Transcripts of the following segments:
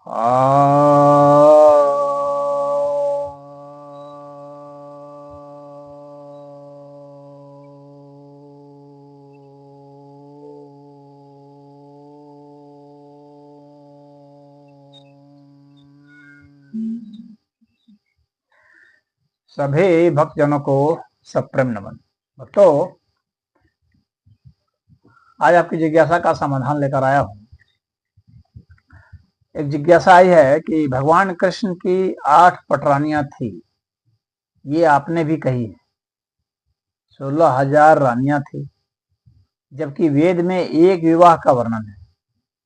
सभी भक्तजनों को सप्रेम नमन। तो आज आपकी जिज्ञासा का समाधान लेकर आया हूं। एक जिज्ञासा आई है कि भगवान कृष्ण की 8 पटरानियां थी, ये आपने भी कही है। 16,000 रानियां थी, जबकि वेद में एक विवाह का वर्णन है।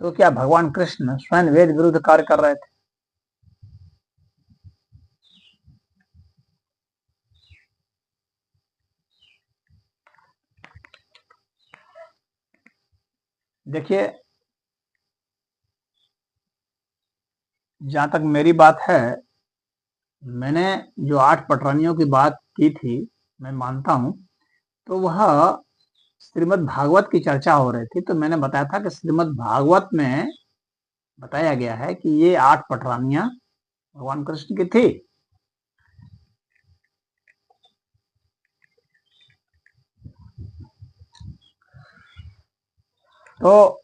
तो क्या भगवान कृष्ण स्वयं वेद विरुद्ध कार्य कर रहे थे? देखिए, जहां तक मेरी बात है, मैंने जो 8 पटरानियों की बात की थी, मैं मानता हूं, तो वह श्रीमद् भागवत की चर्चा हो रही थी। तो मैंने बताया था कि श्रीमद् भागवत में बताया गया है कि ये 8 पटरानियां भगवान कृष्ण की थी। तो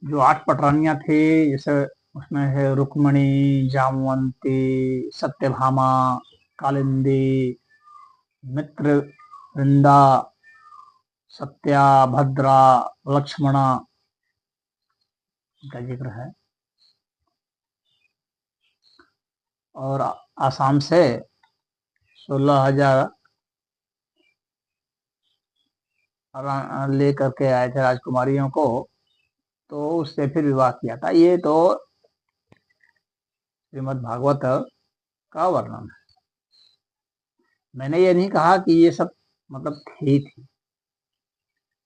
जो 8 पटरानियां थी, जैसे उसमें है रुक्मणी, जामवंती, सत्यभामा, कालिंदी, मित्र वृंदा, सत्या, भद्रा, लक्ष्मणा, का जिक्र है। और आसाम से 16,000 लेकर के आए थे राजकुमारियों को, तो उससे फिर विवाह किया था। ये तो श्रीमद् भागवत का वर्णन है। मैंने ये नहीं कहा कि ये सब मतलब थी।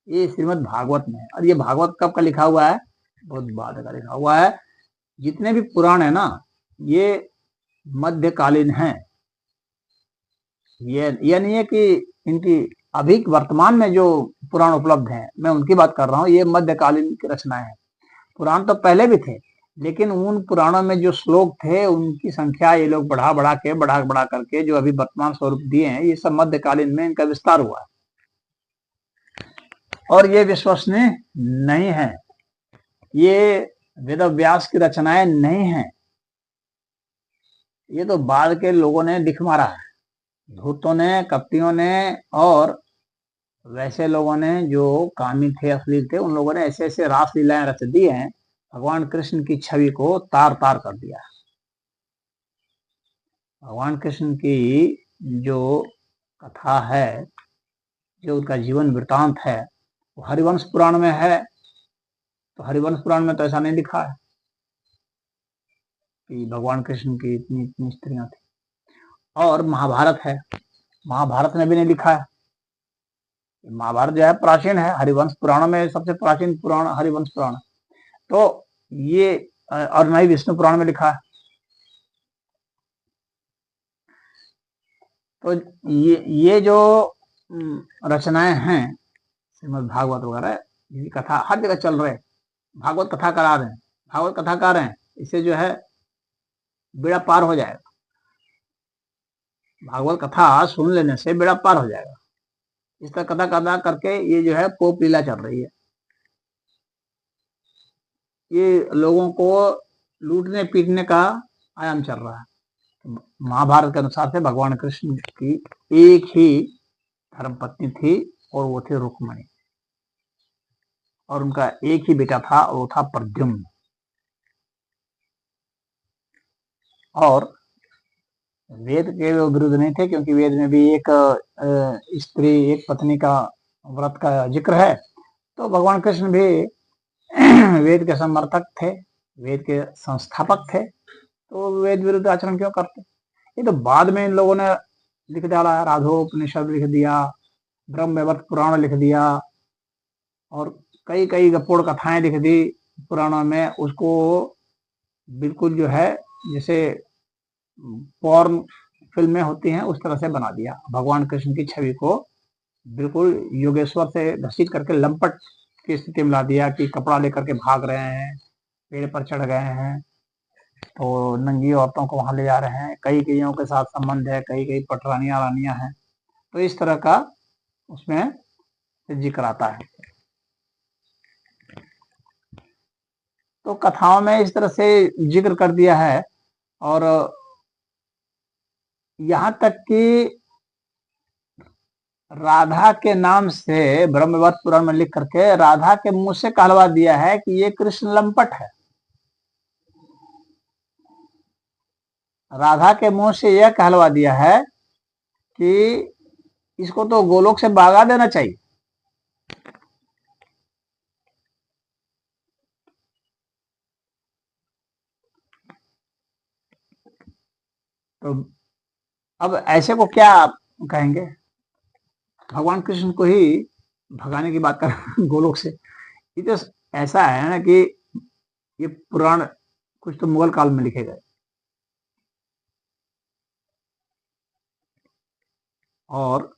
ये श्रीमद् भागवत में है। और ये भागवत कब का लिखा हुआ है? बहुत बाद का लिखा हुआ है। जितने भी पुराण है ना, ये मध्यकालीन हैं। ये नहीं है कि इनकी अभी वर्तमान में जो पुराण उपलब्ध हैं, मैं उनकी बात कर रहा हूँ। ये मध्यकालीन की रचनाएं हैं। पुराण तो पहले भी थे, लेकिन उन पुराणों में जो श्लोक थे, उनकी संख्या ये लोग बढ़ा करके जो अभी वर्तमान स्वरूप दिए हैं, ये सब मध्यकालीन में इनका विस्तार हुआ है। और ये विश्वसनीय नहीं है, ये वेद व्यास की रचनाएं नहीं है। ये तो बाद के लोगों ने लिख मारा है, धूर्तों ने, कपटियों ने, और वैसे लोगों ने जो कामी थे, अश्लील थे, उन लोगों ने ऐसे ऐसे रास लीलाएं रच दी हैं, भगवान कृष्ण की छवि को तार तार कर दिया। भगवान कृष्ण की जो कथा है, जो उनका जीवन वृतांत है, वो हरिवंश पुराण में है। तो हरिवंश पुराण में तो ऐसा नहीं लिखा है कि भगवान कृष्ण की इतनी इतनी स्त्रियां थी। और महाभारत है, महाभारत में भी नहीं लिखा है। महाभारत जो है प्राचीन है, हरिवंश पुराणों में सबसे प्राचीन पुराण हरिवंश पुराण। तो ये और नहीं विष्णु पुराण में लिखा है। तो ये जो रचनाएं हैं, श्रीमद् भागवत वगैरह, ये कथा हर जगह चल रहे, भागवत कथा करा रहे हैं, भागवत कथा कर रहे हैं। इससे जो है बेड़ा पार हो जाएगा। भागवत कथा सुन लेने से बेड़ा पार हो जाएगा। इस तरह कथा कथा करके ये जो है पोप लीला चल रही है। ये लोगों को लूटने पीटने का आयाम चल रहा है। महाभारत के अनुसार से भगवान कृष्ण की एक ही धर्मपत्नी थी, और वो थी रुक्मणी। और उनका एक ही बेटा था, और वो था प्रद्युम्न। और वेद के विरुद्ध नहीं थे, क्योंकि वेद में भी एक स्त्री, एक पत्नी का व्रत का जिक्र है। तो भगवान कृष्ण भी वेद के समर्थक थे, वेद के संस्थापक थे। तो वेद विरुद्ध आचरण क्यों करते? ये तो बाद में इन लोगों ने लिख डाला। राधोपनिषद लिख दिया, ब्रह्मवैवर्त पुराण लिख दिया, और कई कई गपोड़ कथाएं लिख दी पुराणों में। उसको बिल्कुल जो है जैसे पॉर्न फिल्में होती हैं, उस तरह से बना दिया। भगवान कृष्ण की छवि को बिल्कुल योगेश्वर से घसीट करके लंपट की स्थिति में ला दिया, कि कपड़ा लेकर के भाग रहे हैं, पेड़ पर चढ़ गए हैं, तो नंगी औरतों को वहां ले जा रहे हैं, कई कईयों के साथ संबंध है, कई कई पटरानियां रानियां हैं, तो इस तरह का उसमें जिक्र आता है। तो कथाओं में इस तरह से जिक्र कर दिया है। और यहां तक कि राधा के नाम से ब्रह्मवत पुराण में लिख करके राधा के मुंह से कहलवा दिया है कि ये कृष्ण लंपट है। राधा के मुंह से यह कहलवा दिया है कि इसको तो गोलोक से भागा देना चाहिए। तो अब ऐसे को क्या कहेंगे? भगवान कृष्ण को ही भगाने की बात कर गोलोक से। ये तो ऐसा है ना कि ये पुराण कुछ तो मुगल काल में लिखे गए, और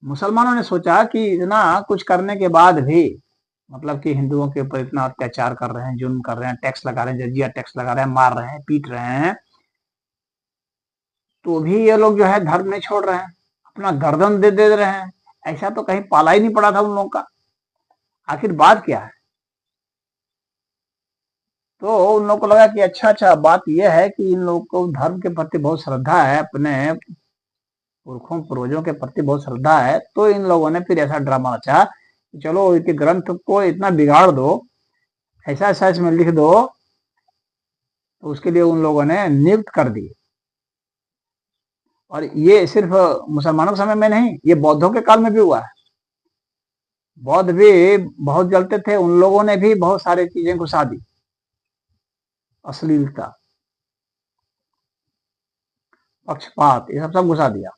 मुसलमानों ने सोचा कि इतना कुछ करने के बाद भी, मतलब कि हिंदुओं के ऊपर इतना अत्याचार कर रहे हैं, जुल्म कर रहे हैं, टैक्स लगा रहे हैं, जजिया टैक्स लगा रहे हैं, मार रहे हैं, पीट रहे हैं, तो भी ये लोग जो है धर्म नहीं छोड़ रहे हैं, अपना गर्दन दे रहे हैं। ऐसा तो कहीं पाला ही नहीं पड़ा था उन लोगों का। आखिर बात क्या है? तो उन लोगों को लगा कि अच्छा बात यह है कि इन लोगों को धर्म के प्रति बहुत श्रद्धा है, अपने पुरखों पूर्वजों के प्रति बहुत श्रद्धा है। तो इन लोगों ने फिर ऐसा ड्रामा रचा, चलो इनके ग्रंथ को इतना बिगाड़ दो, ऐसा ऐसा इसमें लिख दो। तो उसके लिए उन लोगों ने नियुक्त कर दी। और ये सिर्फ मुसलमानों के समय में नहीं, ये बौद्धों के काल में भी हुआ है। बौद्ध भी बहुत जलते थे, उन लोगों ने भी बहुत सारी चीजें घुसा दी, अश्लीलता, पक्षपात, ये सब घुसा दिया,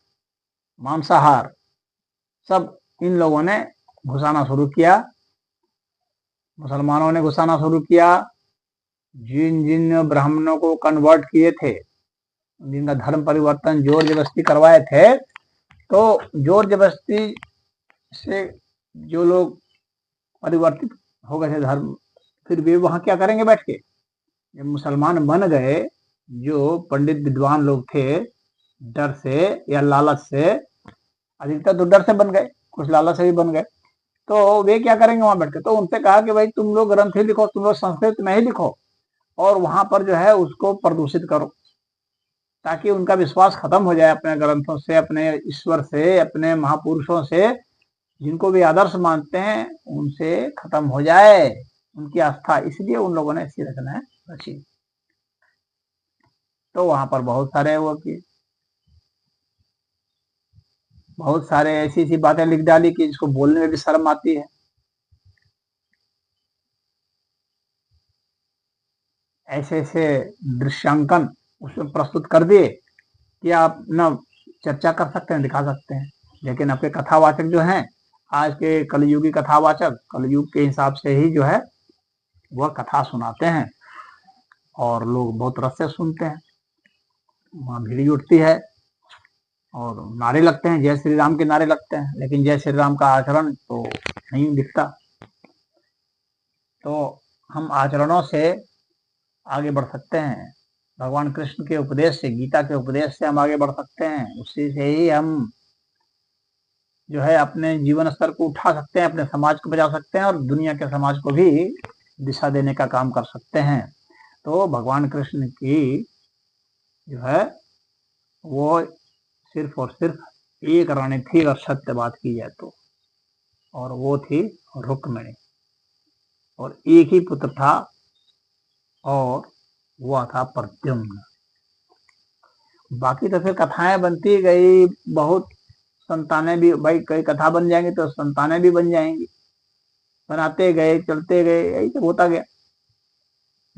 मांसाहार, सब इन लोगों ने घुसाना शुरू किया। मुसलमानों ने घुसाना शुरू किया। जिन जिन ब्राह्मणों को कन्वर्ट किए थे, जिनका धर्म परिवर्तन जोर जबरदस्ती करवाए थे, तो जोर जबरदस्ती से जो लोग परिवर्तित हो गए थे धर्म, फिर वे वहां क्या करेंगे बैठ के? जब मुसलमान बन गए, जो पंडित विद्वान लोग थे, डर से या लालच से, अधिकतर तो डर से बन गए, कुछ लालच से भी बन गए, तो वे क्या करेंगे वहां बैठ के? तो उनसे कहा कि भाई तुम लोग ग्रंथ ही लिखो, तुम लोग संस्कृत में ही लिखो, और वहां पर जो है उसको प्रदूषित करो, ताकि उनका विश्वास खत्म हो जाए अपने ग्रंथों से, अपने ईश्वर से, अपने महापुरुषों से, जिनको भी आदर्श मानते हैं उनसे खत्म हो जाए उनकी आस्था। इसलिए उन लोगों ने ऐसी रचनाएं रची। तो वहां पर बहुत सारे वो किए, बहुत सारे ऐसी ऐसी बातें लिख डाली कि जिसको बोलने में भी शर्म आती है। ऐसे ऐसे दृश्यांकन उसमें प्रस्तुत कर दिए कि आप ना चर्चा कर सकते हैं, दिखा सकते हैं। लेकिन आपके कथावाचक जो हैं, आज के कलयुगी कथावाचक, कलयुग के हिसाब से ही जो है वह कथा सुनाते हैं, और लोग बहुत रस से सुनते हैं। वहां भीड़ उठती है और नारे लगते हैं, जय श्री राम के नारे लगते हैं, लेकिन जय श्री राम का आचरण तो नहीं दिखता। तो हम आचरणों से आगे बढ़ सकते हैं, भगवान कृष्ण के उपदेश से, गीता के उपदेश से हम आगे बढ़ सकते हैं। उसी से ही हम जो है अपने जीवन स्तर को उठा सकते हैं, अपने समाज को बचा सकते हैं, और दुनिया के समाज को भी दिशा देने का काम कर सकते हैं। तो भगवान कृष्ण की जो है वो सिर्फ और सिर्फ एक रानी थी, अगर सत्य बात की जाए तो, और वो थी रुक्मिणी, और एक ही पुत्र था, और वह था प्रद्युम्न। बाकी तो फिर कथाएं बनती गई, बहुत संतानें भी, भाई कई कथा बन जाएंगी तो संतानें भी बन जाएंगी, बनाते गए, चलते गए, यही सब होता गया।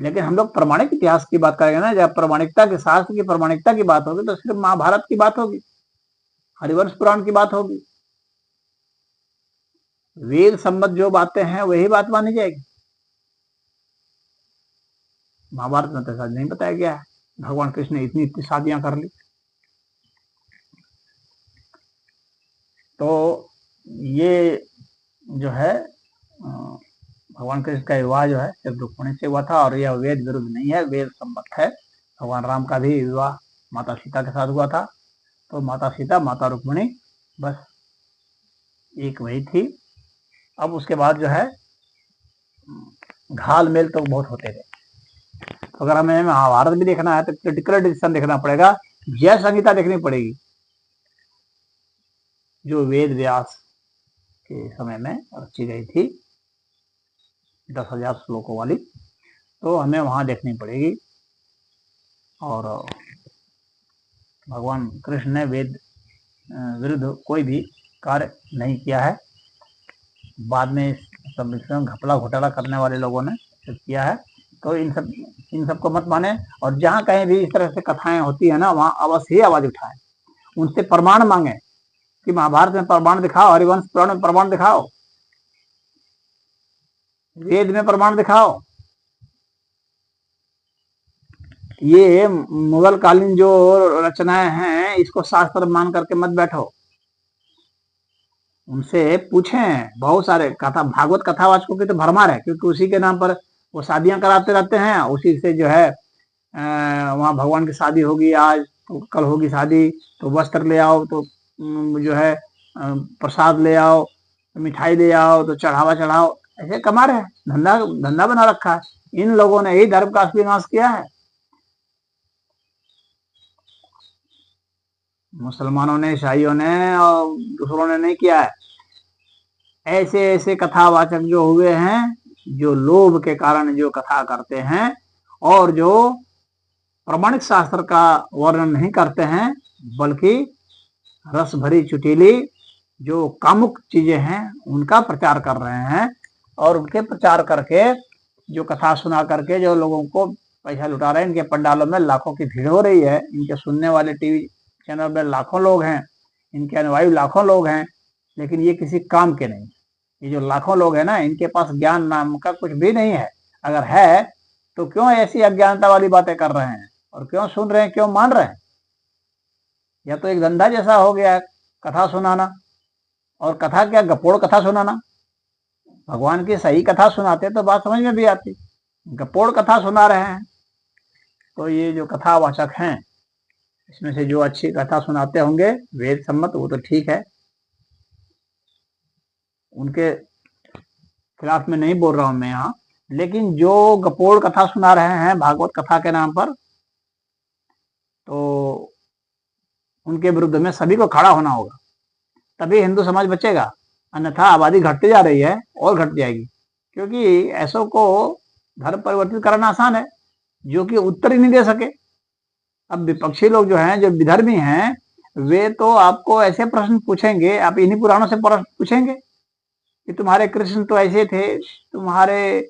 लेकिन हम लोग प्रमाणिक इतिहास की बात करेंगे ना, जब प्रमाणिकता के, शास्त्र की प्रमाणिकता की बात होगी, तो सिर्फ महाभारत की बात होगी, हरिवंश पुराण की बात होगी। वेद संबंध जो बातें हैं वही बात मानी जाएगी। महाभारत में तो ऐसा नहीं बताया गया है भगवान कृष्ण ने इतनी इतनी शादियां कर ली। तो ये जो है भगवान कृष्ण का विवाह जो है सिर्फ रुक्मिणी से हुआ था, और यह वेद विरुद्ध नहीं है, वेद सम्मत है। भगवान राम का भी विवाह माता सीता के साथ हुआ था। तो माता सीता, माता रुक्मिणी, बस एक वही थी। अब उसके बाद जो है घाल मेल तो बहुत होते गए। तो अगर हमें महाभारत भी देखना है तो क्रिटिकल डिसीजन देखना पड़ेगा, जय संहिता देखनी पड़ेगी, जो वेद व्यास के समय में रची गई थी, 10,000 श्लोकों वाली, तो हमें वहां देखनी पड़ेगी। और भगवान कृष्ण ने वेद विरुद्ध कोई भी कार्य नहीं किया है। बाद में सब घपला घोटाला करने वाले लोगों ने किया है, तो इन सब को मत माने। और जहाँ कहीं भी इस तरह से कथाएं होती है ना, वहाँ अवश्य ही आवाज उठाएं, उनसे प्रमाण मांगे कि महाभारत में प्रमाण दिखाओ, हरिवंश पुराण में प्रमाण दिखाओ, वेद में प्रमाण दिखाओ। ये मुगल कालीन जो रचनाएं हैं, इसको शास्त्र मान करके मत बैठो, उनसे पूछें। बहुत सारे कथा, भागवत कथावाचकों की तो भरमार है, क्योंकि उसी के नाम पर वो शादियां कराते रहते हैं। उसी से जो है वहाँ भगवान की शादी होगी, आज तो कल होगी शादी, तो वस्त्र ले आओ, तो जो है प्रसाद ले आओ, मिठाई ले आओ, तो चढ़ावा चढ़ाओ, ऐसे कमा रहे हैं, धंधा धंधा बना रखा है। इन लोगों ने ही धर्म का असली नाश किया है। मुसलमानों ने, ईसाइयों ने और दूसरों ने नहीं किया है। ऐसे ऐसे कथावाचक जो हुए हैं, जो लोभ के कारण जो कथा करते हैं और जो प्रमाणिक शास्त्र का वर्णन नहीं करते हैं, बल्कि रस भरी चुटीली जो कामुक चीजें हैं उनका प्रचार कर रहे हैं। और उनके प्रचार करके, जो कथा सुना करके जो लोगों को पैसा लुटा रहे हैं, इनके पंडालों में लाखों की भीड़ हो रही है, इनके सुनने वाले टीवी चैनल में लाखों लोग हैं, इनके अनुयायी लाखों लोग हैं, लेकिन ये किसी काम के नहीं। ये जो लाखों लोग हैं ना, इनके पास ज्ञान नाम का कुछ भी नहीं है। अगर है तो क्यों ऐसी अज्ञानता वाली बातें कर रहे हैं, और क्यों सुन रहे हैं, क्यों मान रहे हैं? या तो एक धंधा जैसा हो गया है कथा सुनाना, और कथा क्या, गपोड़ कथा सुनाना। भगवान की सही कथा सुनाते तो बात समझ में भी आती, गपोड़ कथा सुना रहे हैं। तो ये जो कथावाचक हैं, इसमें से जो अच्छी कथा सुनाते होंगे वेद सम्मत, वो तो ठीक है, उनके खिलाफ में नहीं बोल रहा हूं मैं यहाँ। लेकिन जो गपोड़ कथा सुना रहे हैं भागवत कथा के नाम पर, तो उनके विरुद्ध में सभी को खड़ा होना होगा, तभी हिंदू समाज बचेगा। अन्यथा आबादी घटती जा रही है और घट जाएगी, क्योंकि ऐसों को धर्म परिवर्तित करना आसान है, जो कि उत्तर ही नहीं दे सके। अब विपक्षी लोग जो हैं, जो विधर्मी हैं, वे तो आपको ऐसे प्रश्न पूछेंगे, आप इन्हीं पुराणों से प्रश्न पूछेंगे कि तुम्हारे कृष्ण तो ऐसे थे, तुम्हारे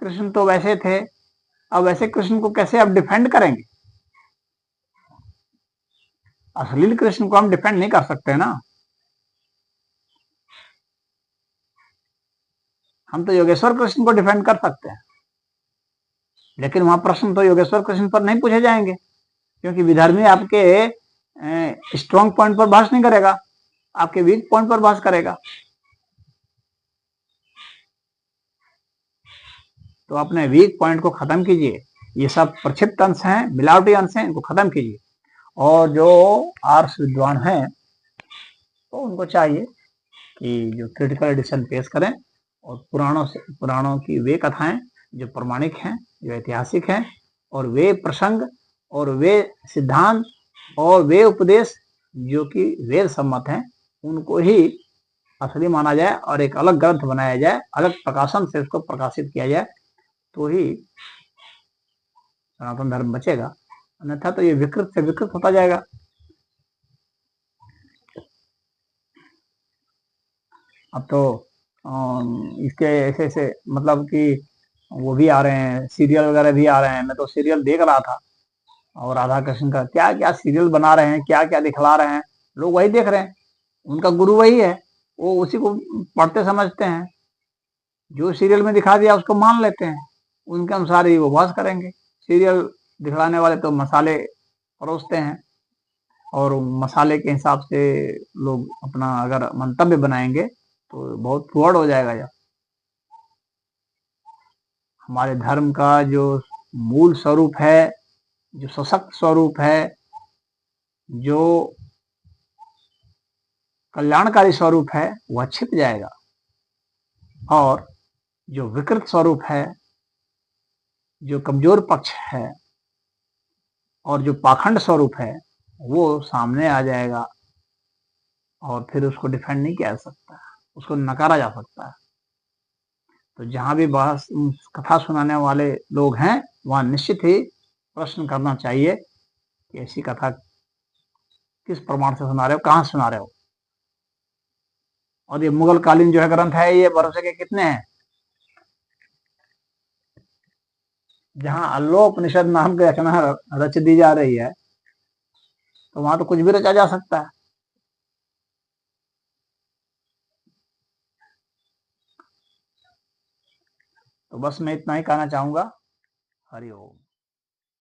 कृष्ण तो वैसे थे। अब वैसे कृष्ण को कैसे आप डिफेंड करेंगे? अश्लील कृष्ण को हम डिफेंड नहीं कर सकते ना। हम तो योगेश्वर कृष्ण को डिफेंड कर सकते हैं, लेकिन वहां प्रश्न तो योगेश्वर कृष्ण पर नहीं पूछे जाएंगे, क्योंकि विधर्मी आपके स्ट्रॉन्ग पॉइंट पर बहस नहीं करेगा, आपके वीक पॉइंट पर बहस करेगा। तो अपने वीक पॉइंट को खत्म कीजिए। ये सब प्रक्षिप्त अंश हैं, मिलावटी अंश हैं, इनको खत्म कीजिए। और जो आर्ष विद्वान हैं, तो उनको चाहिए कि जो क्रिटिकल एडिशन पेश करें, और पुराणों की वे कथाएं जो प्रमाणिक हैं, जो ऐतिहासिक हैं, और वे प्रसंग और वे सिद्धांत और वे उपदेश जो कि वेद सम्मत हैं, उनको ही असली माना जाए और एक अलग ग्रंथ बनाया जाए, अलग प्रकाशन से उसको प्रकाशित किया जाए, तो ही सनातन धर्म बचेगा। अन्यथा तो ये विकृत से विकृत होता जाएगा। अब तो इसके ऐसे ऐसे मतलब कि वो भी आ रहे हैं, सीरियल वगैरह भी आ रहे हैं। मैं तो सीरियल देख रहा था, और राधा कृष्ण का क्या क्या सीरियल बना रहे हैं, क्या क्या दिखला रहे हैं, लोग वही देख रहे हैं। उनका गुरु वही है, वो उसी को पढ़ते समझते हैं, जो सीरियल में दिखा दिया उसको मान लेते हैं, उनके अनुसार ही वो बहस करेंगे। सीरियल दिखलाने वाले तो मसाले परोसते हैं, और मसाले के हिसाब से लोग अपना अगर मंतव्य बनाएंगे तो बहुत फॉरवर्ड हो जाएगा। हमारे धर्म का जो मूल स्वरूप है, जो सशक्त स्वरूप है, जो कल्याणकारी स्वरूप है, वह छिप जाएगा और जो विकृत स्वरूप है, जो कमजोर पक्ष है और जो पाखंड स्वरूप है, वो सामने आ जाएगा और फिर उसको डिफेंड नहीं किया जा सकता, उसको नकारा जा सकता है। तो जहां भी बहस कथा सुनाने वाले लोग हैं, वहां निश्चित ही प्रश्न करना चाहिए कि ऐसी कथा किस प्रमाण से सुना रहे हो, कहां सुना रहे हो। और ये मुगल कालीन जो है ग्रंथ है, ये भरोसे के कितने हैं? जहां अल्लोपनिषद नाम की रचना रच दी जा रही है, तो वहां तो कुछ भी रचा जा सकता है। तो बस मैं इतना ही कहना चाहूंगा। हरि ओम।